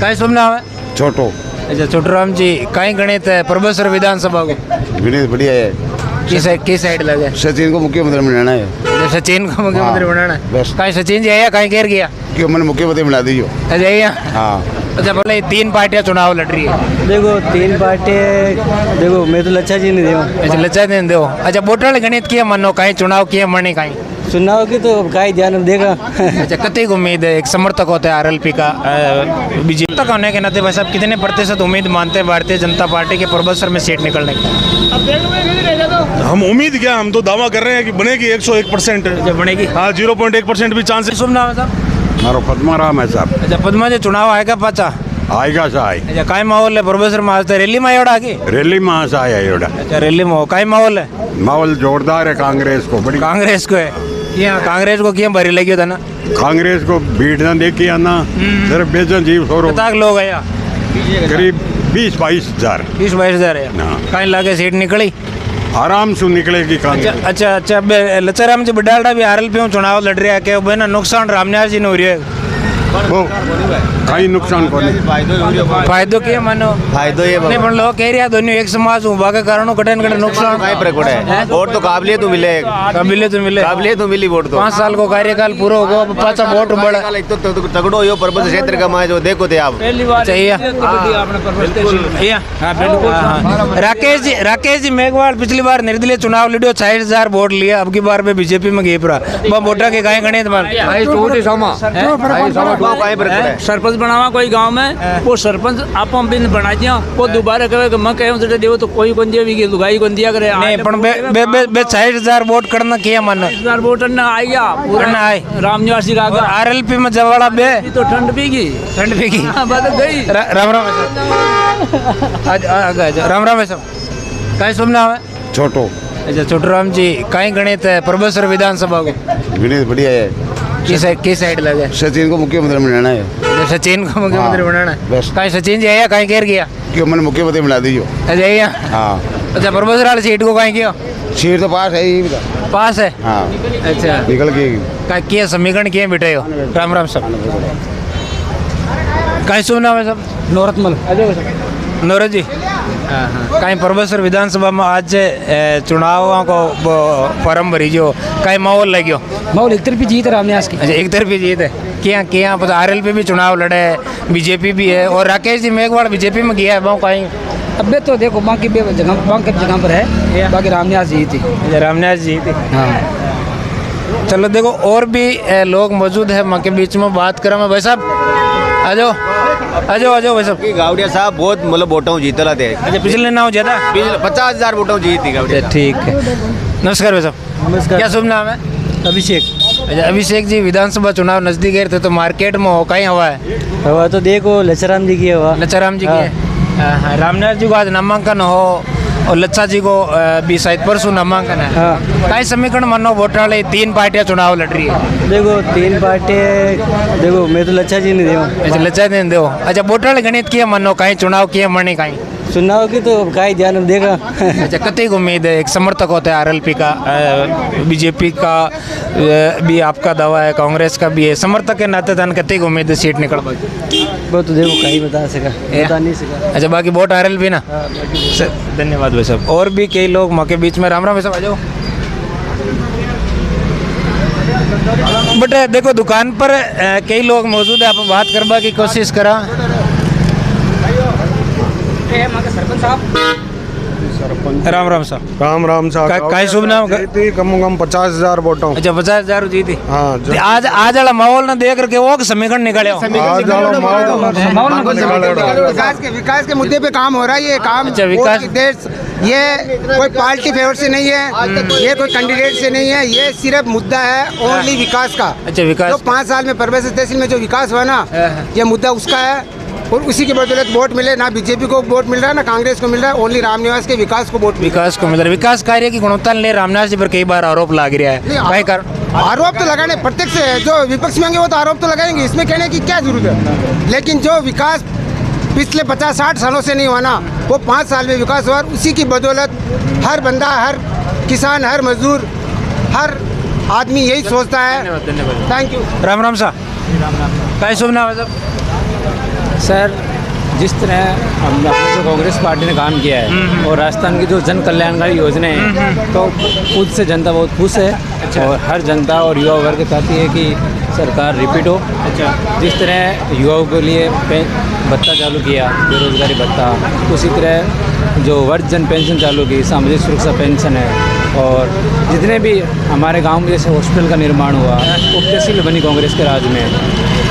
काय शुभ नाम है? छोटो। अच्छा छोटू राम जी, कहीं गणित है प्रोफेसर विधानसभा को गणित बढ़िया है। किस साइड लगे? सचिन को मुख्यमंत्री बनाना है। अच्छा सचिन को मुख्यमंत्री हाँ, बनाना है। बस। कहीं सचिन जी आया कहीं घेर गया? कि मैंने मुख्यमंत्री बना दी हो। अच्छा ये हाँ। अच्छा बोले 3 पार्टियां चुनाव लड़ रही है। देखो 3 पार्टियां, देखो मैं तो लच्छा जी नहीं दूँ। अच्छा लज्जा देने दो। अच्छा बोटल गणित किए मनो कहीं चुनाव किए मनी कहीं चुनाव की तो का ध्यान देगा। अच्छा कतई उम्मीद है? एक समर्थक होता है आरएलपी का बीजेपी तक होने के नाते भाई साहब कितने प्रतिशत उम्मीद मानते हैं भारतीय जनता पार्टी के प्रोफेसर में सीट निकलने की? हम उम्मीद क्या, हम तो दावा कर रहे हैं कि बनेगी 101%। जब बनेगी हाँ 0.1% भी चांस है। शुभ नाम है साहब? मारो पद्मा राम है साहब। अच्छा पद्मा जी चुनाव आएगा पाचा? आएगा सा आई अच्छा काय माहौल है प्रोफेसर में? आज तो रैली में आयोड़ा आगे? रैली में सा आया योड़ा। अच्छा रैली में हो काय माहौल है? माहौल जोरदार है। कांग्रेस को बड़ी कांग्रेस को है यहाँ कांग्रेस को क्यों भरी लगी था ना? कांग्रेस को भीड़ न देखी आना सिर्फ बेचन जीव सौ कितना लोग है यहाँ? करीब 20-22 हजार 20-22 हजार है। हाँ। कहीं लागे सीट निकली? आराम से निकलेगी अच्छा कांग्रेस। अच्छा अच्छा लचाराम जी बडालडा भी आरएलपी में चुनाव लड़ रहा है क्या भाई ना? नुकसान रामनिवास जी ने हो रही है वो कहीं नुकसान को नहीं। फायदो क्या मानो? फायदो ये नहीं पण लोग कह रहे हैं दोनों एक समाज हूँ बाकी कारणों कटन कटन नुकसान काय फर्क पड़ा है। वोट तो काबिलियत तो मिले, काबिलियत तो मिले। काबिलियत तो मिली वोट तो। 5 साल को कार्यकाल पूरा होगा पाचा वोट बढ़ा एक तो तगड़ो यो पर्वत क्षेत्र का माए जो देखो थे आप। चाहिए राकेश जी मेघवाल पिछली बार निर्दलीय चुनाव लड़ो 60,000 वोट लिया। अब की बार में बीजेपी में घेप रहा वोटा के गाय गणित काय फर्क पड़ा है। सरपंच बनावा कोई गांव में, वो सरपंच आप बना दिया, वो दोबारा कहे मैं कहूँ देव तो कोई कौन दिया लुगाई कौन दिया करे। नहीं पण बे 60,000 वोट करना किया मानो? 60,000 वोट ना आ गया करना आए रामनिवास जी का आरएलपी में जवाड़ा बे तो ठंड पीगी ठंड पीगी। बात गई। राम राम राम राम साहब, काय शुभ नाम है? छोटो। अच्छा छोटू राम जी, कहीं गणित है प्रोफेसर विधानसभा को गणित बढ़िया है। किस साइड लगे? सचिन को मुख्यमंत्री बनाना है। सचिन को मुख्यमंत्री हाँ, बनाना है। बस। कहीं सचिन जी आया कहीं घेर गया? कि मैंने मुख्यमंत्री बना दी हो। अच्छा यहाँ हाँ। अच्छा प्रोफेसर वाली सीट को कहीं किया? सीट तो पास है ही। पास है। हाँ अच्छा निकल गई। का किया समीकरण किए बिठाए हो? राम राम साहब, कहीं शुभ नाम है साहब? नौरतमल। नौरज जी कहीं प्रोफेसर विधानसभा में आज चुनावों को फॉर्म भरी जो कहीं माहौल लगे? माहौल एक तरफी जीत रामनिवास की। अच्छा एक तरफी जीत है क्या पता? आरएलपी भी चुनाव लड़े है, बीजेपी भी है और राकेश जी मेघवाल बीजेपी में गया है वो कहीं? अबे तो देखो बाकी जगह पर है, बाकी रामनिवास जी थी। अच्छा रामनिवास जी थी। हाँ चलो देखो और भी लोग मौजूद है माँ के बीच में बात करा मैं। भाई साहब आ जाओ आ जाओ भाई साहब। गावड़िया साहब बहुत मतलब वोटों जीतला थे। अच्छा पिछले ना हो ज्यादा 50,000 वोटों जीती गावड़िया। ठीक है नमस्कार भाई साहब। नमस्कार। क्या शुभ नाम है? अभिषेक। अच्छा अभिषेक जी, विधानसभा चुनाव नजदीक है तो मार्केट में हो कहीं हवा है? हवा तो देखो लच्छाराम जी की हवा। लच्छाराम जी की है। रामनाथ जी को आज नामांकन हो और लच्छा जी को भी शायद परसों नामांकन है। हाँ। कई समीकरण मानो वोट वाले 3 पार्टियां चुनाव लड़ रही है। देखो 3 पार्टियां, देखो मैं तो लच्छा जी नहीं दूँ। अच्छा लच्छा देने दो। अच्छा वोट वाले गणित किए मानो कहीं चुनाव किए मनी कहीं? चुनाव की तो का ध्यान देगा। अच्छा कतई उम्मीद है? एक समर्थक होता है आरएलपी का बीजेपी का भी आपका दावा है, कांग्रेस का भी है, समर्थक के नाते धन कतई उम्मीद है सीट निकल पाएगी? वो तो देखो का ही बता नहीं सका। अच्छा बाकी वोट आरएलपी ना। धन्यवाद भाई साहब। और भी कई लोग माँ के बीच में। राम राम भाई साहब आ जाओ। बट देखो दुकान पर कई लोग मौजूद है, आप बात करवा की कोशिश करा। राम राम साहब। राम साहब। काय शुभ नाम? कम 50,000 वोटों। अच्छा 50,000 जीती। हाँ आज वाला माहौल ना देख करके वो समीकरण निकाले हो? विकास के मुद्दे पे काम हो रहा है। ये काम अच्छा, विकास। देश, ये कोई पार्टी फेवर से नहीं है, ये कोई कैंडिडेट से नहीं है, ये सिर्फ मुद्दा है ओनली विकास का। अच्छा विकास। जो 5 साल में परवेश तहसील में जो विकास हुआ ना, ये मुद्दा उसका है और उसी की बदौलत वोट मिले। ना बीजेपी को वोट मिल रहा है ना कांग्रेस को मिल रहा है, ओनली रामनिवास के विकास को वोट। विकास को मिल रहा है। विकास कार्य की गुणवत्ता ले रामनाथ जी पर कई बार आरोप लग रहा है। आरोप तो लगाने प्रत्यक्ष है, जो विपक्ष में होंगे वो तो आरोप तो लगाएंगे, इसमें कहने की क्या जरूरत है। लेकिन जो विकास पिछले 50-60 सालों से नहीं हुआ ना, वो 5 साल में विकास हुआ। उसी की बदौलत हर बंदा, हर किसान, हर मजदूर, हर आदमी यही सोचता है। Thank you. राम राम साहब। काय शुभ नाम है साहब? सर जिस तरह हमने जो कांग्रेस पार्टी ने काम किया है और राजस्थान की जो जन कल्याणकारी योजनाएं हैं तो खुद से जनता बहुत खुश है और हर जनता और युवा वर्ग चाहती है कि सरकार रिपीट हो। जिस तरह युवाओं के लिए भत्ता चालू किया, बेरोजगारी भत्ता, उसी तरह जो वर्धजन पेंशन चालू की, सामाजिक सुरक्षा पेंशन है, और जितने भी हमारे गांव में जैसे हॉस्पिटल का निर्माण हुआ वो तहसील बनी कांग्रेस के राज में।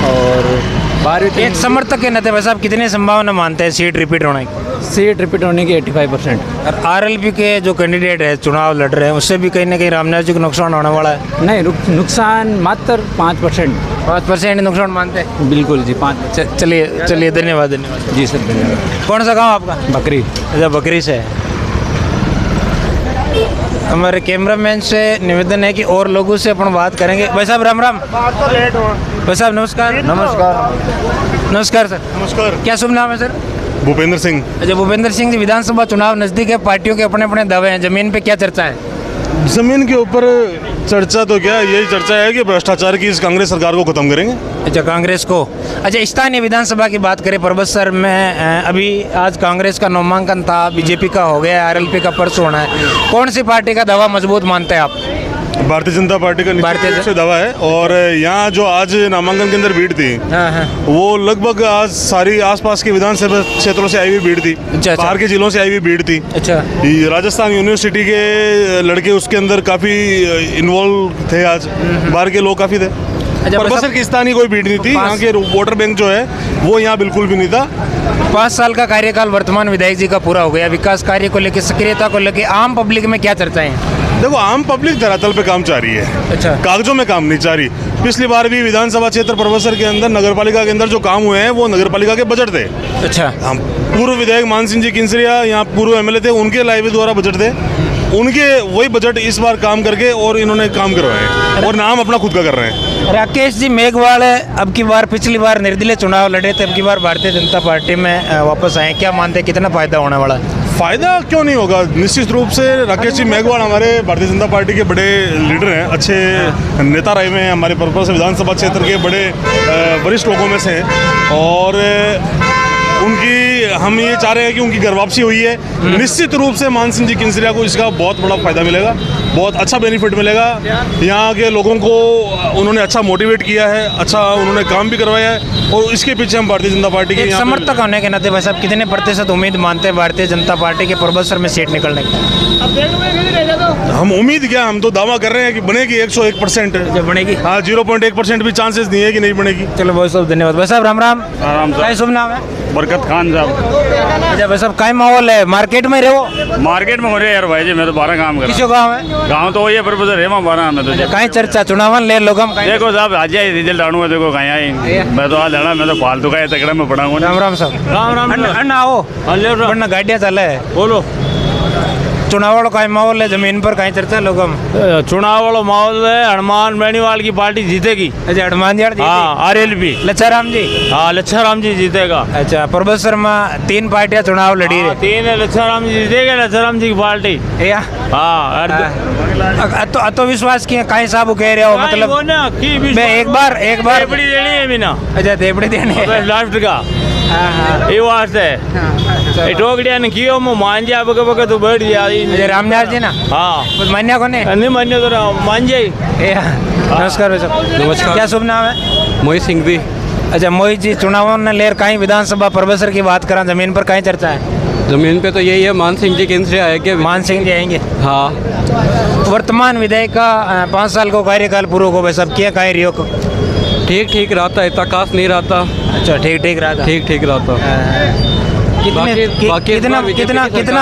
और एक समर्थक के नाते वैसे आप कितनी संभावना मानते हैं सीट रिपीट होने की? सीट रिपीट होने की 85%। और आरएलपी के जो कैंडिडेट है चुनाव लड़ रहे हैं उससे भी कहीं ना कहीं रामनाथ जी को नुकसान होने वाला है? नहीं, नुकसान मात्र 5%। 5% नुकसान मानते हैं? बिल्कुल जी, 5। चलिए धन्यवाद। जी सर, धन्यवाद। कौन सा गाँव आपका? बकरी। अच्छा, बकरी से है। हमारे कैमरामैन से निवेदन है कि और लोगों से अपन बात करेंगे। भाई साहब राम राम। भाई साहब नमस्कार। नमस्कार सर। नमस्कार। क्या शुभ नाम है सर? भूपेंद्र सिंह। अच्छा, भूपेंद्र सिंह जी, विधानसभा चुनाव नज़दीक है, पार्टियों के अपने अपने दावे हैं, जमीन पे क्या चर्चा है? जमीन के ऊपर चर्चा तो क्या, यही चर्चा है कि भ्रष्टाचार की इस कांग्रेस सरकार को खत्म करेंगे। अच्छा, कांग्रेस को। अच्छा, स्थानीय विधानसभा की बात करें परबतसर में, अभी आज कांग्रेस का नामांकन था, बीजेपी का हो गया, आरएलपी का परसों होना है। कौन सी पार्टी का दावा मजबूत मानते हैं आप? भारतीय जनता पार्टी का निश्चित रूप से दावा है। और यहाँ जो आज नामांकन के अंदर भीड़ थी, वो लगभग आज सारी आसपास के विधानसभा क्षेत्रों से आई हुई भीड़ थी। अच्छा। बाहर के जिलों से आई हुई भीड़ थी। अच्छा। ये राजस्थान यूनिवर्सिटी के लड़के उसके अंदर काफी इन्वॉल्व थे। आज बाहर के लोग काफी थे। परबतसर की स्थानीय कोई भीड़ नहीं थी। यहाँ के वोटर बैंक जो है वो यहाँ बिल्कुल भी नहीं था। 5 साल का कार्यकाल वर्तमान विधायक जी का पूरा हो गया, विकास कार्य को लेकर, सक्रियता को लेकर आम पब्लिक में क्या चर्चाएं हैं? देखो, आम पब्लिक धरातल पे काम चाह रही है। अच्छा। कागजों में काम नहीं चाह रही। पिछली बार भी विधानसभा क्षेत्र परबतसर के अंदर नगरपालिका के अंदर जो काम हुए हैं वो नगरपालिका के बजट थे। अच्छा। हम पूर्व विधायक मान सिंह जी किंसरिया यहाँ पूर्व एमएलए थे, उनके लाइव द्वारा बजट थे, उनके वही बजट इस बार काम करके और इन्होंने काम करवाए और नाम अपना खुद का कर रहे हैं। राकेश जी मेघवाल अब की बार, पिछली बार निर्दलीय चुनाव लड़े थे, अब की बार भारतीय जनता पार्टी में वापस आए, क्या मानते हैं कितना फायदा होने वाला है? फायदा क्यों नहीं होगा, निश्चित रूप से। राकेश जी मेघवाल हमारे भारतीय जनता पार्टी के बड़े लीडर हैं, अच्छे नेता रहे हुए हैं, हमारे परबतसर विधानसभा क्षेत्र के बड़े वरिष्ठ लोगों में से हैं। और उनकी हम ये चाह रहे हैं कि उनकी घर वापसी हुई है। निश्चित रूप से मान सिंह जी किंसरिया को इसका बहुत बड़ा फायदा मिलेगा, बहुत अच्छा बेनिफिट मिलेगा। यहाँ के लोगों को उन्होंने अच्छा मोटिवेट किया है, अच्छा उन्होंने काम भी करवाया है, और इसके पीछे हम भारतीय जनता पार्टी के समर्थक होने के नाते भाई साहब कितने प्रतिशत उम्मीद मानते हैं भारतीय जनता पार्टी के परबतसर में सीट निकलने की? हम उम्मीद क्या, हम तो दावा कर रहे हैं कि बनेगी 101%। जब बनेगी? हाँ, 0.1% भी चांसेस नहीं है कि नहीं बनेगी। चलो बहुत बहुत धन्यवाद। भाई साहब राम राम। क्या शुभ नाम है? बरकत खान साहब। अच्छा भाई साहब, क्या माहौल है, मार्केट में रहो? मार्केट में हो रहे यार भाई जी, मैं तो 12 काम कर रहा किसो गाँव है? गाँव तो वही है परबतसर है, 12 में तो कहीं चर्चा चुनाव ले लोग हम देखो साहब, आज ही रिजल्ट आने में देखो कहीं आई। मैं तो आज लड़ा, मैं तो फालतू का तकड़ा में पड़ा हूँ। राम राम साहब। राम राम। अन्ना आओ, वरना गाड़ियाँ चले है। बोलो। चुनाव वालों का माहौल है, जमीन पर कहीं चर्चा लोग हम? चुनाव वाला माहौल है, हनुमान बेनीवाल की पार्टी जीतेगी। अच्छा, हनुमान जी? हाँ, आरएलपी लच्छाराम जी। हाँ, लच्छाराम जी जीतेगा। अच्छा, परबतसर में 3 पार्टियां चुनाव लड़ी रही। 3 लच्छाराम जी जीतेगा, लच्छाराम जी की पार्टी। हाँ, तो विश्वास किया कहीं साहब कह रहे हो, मतलब मैं एक बार देनी है बिना। अच्छा, देवड़ी देने लास्ट का ये वास्ते टोकड़िया ने कियो मु मान जा बके बके तो बैठ जा। रामनाथ जी ना? हाँ, कुछ मान्या को नहीं मान्य तो मान जाई। नमस्कार भाई साहब। नमस्कार। क्या शुभ नाम है? मोहित सिंह जी। अच्छा मोहित जी, चुनावों ने लेर कहीं विधानसभा परबतसर की बात करा, जमीन पर कहीं चर्चा है? जमीन पे तो यही है, मान सिंह जी किन से आएंगे? मान सिंह जी आएंगे। हाँ। वर्तमान विधायक का 5 साल को कार्यकाल पूरा हो भाई साहब, क्या कह रही हो? ठीक रहता, इतना खास नहीं रहता। अच्छा, ठीक रहा था। ठीक रहता। कितना?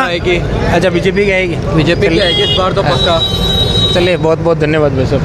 अच्छा, बीजेपी की आएगी। बीजेपी की आएगी इस बार तो पक्का। चलिए, बहुत बहुत धन्यवाद भाई साहब।